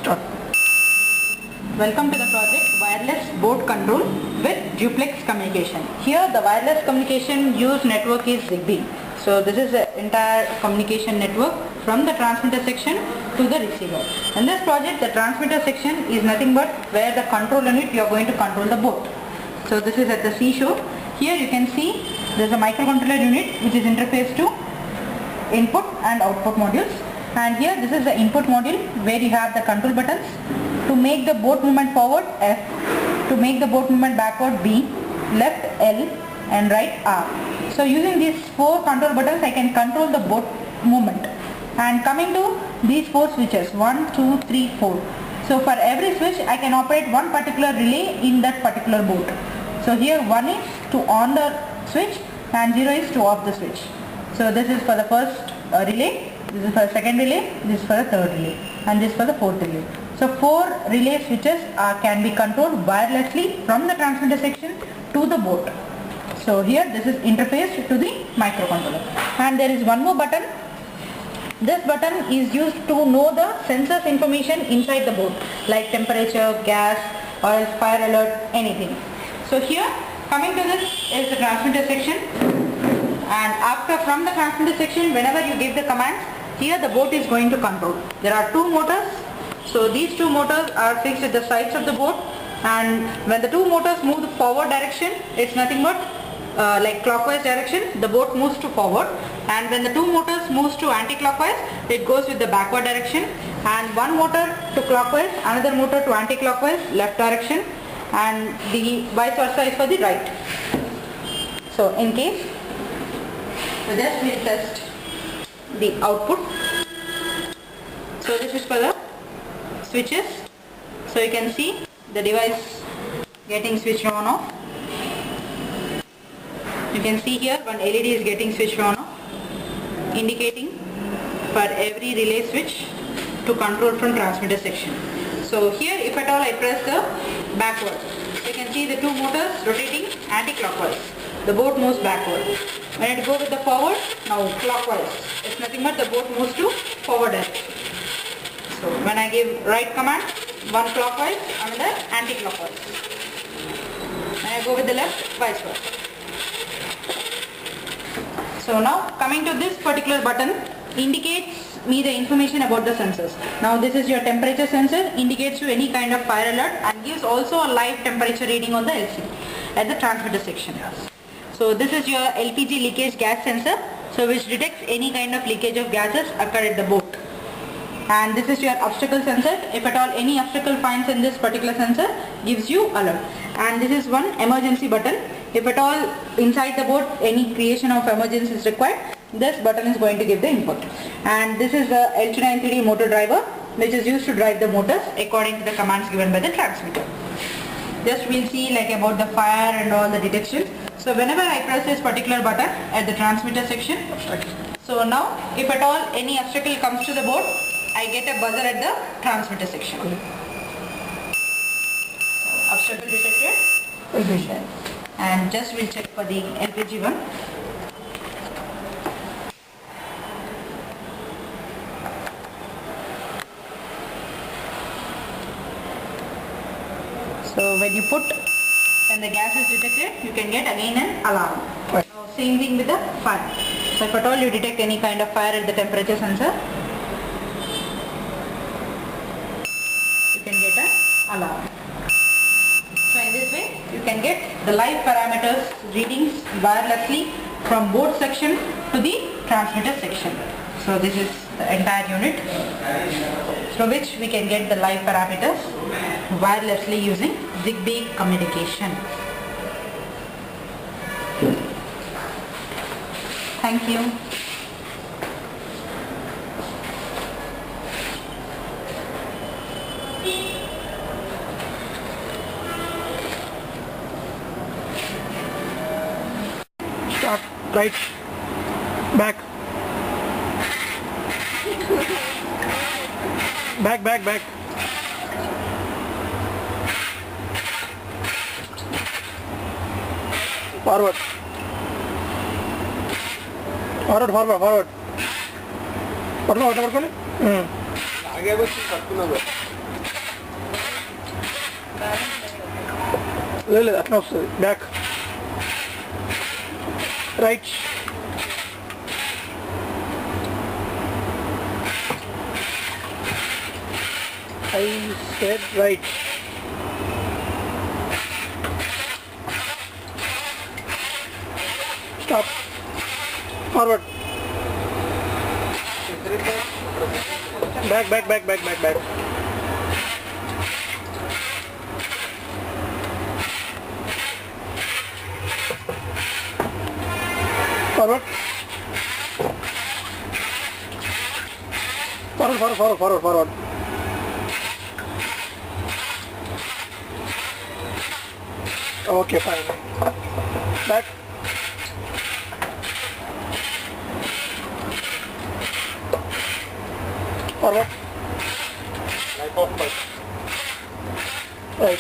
Start. Welcome to the project Wireless Board Control with Duplex Communication. Here the wireless communication used network is ZigBee. So this is the entire communication network from the transmitter section to the receiver. In this project the transmitter section is nothing but where the control unit you are going to control the board. So this is at the seashore. Here you can see there is a microcontroller unit which is interfaced to input and output modules. And here this is the input module where you have the control buttons. To make the board movement forward, F. To make the board movement backward, B. Left, L. And right, R. So using these four control buttons I can control the board movement. And coming to these four switches, 1, 2, 3, 4. So for every switch I can operate one particular relay in that particular board. So here 1 is to on the switch and 0 is to off the switch. So this is for the first relay, this is for the second relay, this is for the third relay, and this is for the fourth relay. So 4 relay switches can be controlled wirelessly from the transmitter section to the board. So here this is interfaced to the microcontroller. And there is one more button. This button is used to know the sensors information inside the board, like temperature, gas, or else fire alert, anything. So here coming to this is the transmitter section. And after from the transmitter section, whenever you give the commands, here the board is going to control. There are 2 motors. So these 2 motors are fixed at the sides of the board, and when the 2 motors move the forward direction, it's nothing but like clockwise direction, the board moves to forward, and when the 2 motors moves to anti-clockwise, it goes with the backward direction, and one motor to clockwise, another motor to anti-clockwise, left direction, and the vice versa is for the right. So in case, so just we test the output. So this is for the switches. So you can see the device getting switched on off. You can see here one LED is getting switched on off, indicating for every relay switch to control from transmitter section. So here if at all I press the backward, you can see the 2 motors rotating anti-clockwise. The board moves backward. When it goes with the forward, now clockwise. It's nothing but the board moves to forward direction. So when I give right command, one clockwise, another anti-clockwise. When I go with the left, vice versa. So now coming to this particular button, indicates me the information about the sensors. Now this is your temperature sensor, indicates you any kind of fire alert, and gives also a live temperature reading on the LCD at the transmitter section. So this is your LPG leakage gas sensor, so which detects any kind of leakage of gases occur at the board. And this is your obstacle sensor. If at all any obstacle finds in this particular sensor, gives you alert. And this is one emergency button. If at all inside the board any creation of emergency is required, this button is going to give the input. And this is the L293D motor driver, which is used to drive the motors according to the commands given by the transmitter. Just we'll see like about the fire and all the detection. So whenever I press this particular button at the transmitter section, so now if at all any obstacle comes to the board, I get a buzzer at the transmitter section. Obstacle detected. And just we'll check for the LPG one. So when you put and the gas is detected, you can get again an alarm. So same thing with the fire. So if at all you detect any kind of fire at the temperature sensor, you can get an alarm. So in this way you can get the live parameters readings wirelessly from board section to the transmitter section. So this is the entire unit through which we can get the live parameters wirelessly using ZigBee communication. Thank you. Start, right, back, back, forward, forward, లేదు అట్లా వస్తుంది back right I said right. Stop. Forward. Back, back, back, back, back, back. Forward. Forward, forward, forward, forward, forward. Okay, fine. Back. Forward. Right.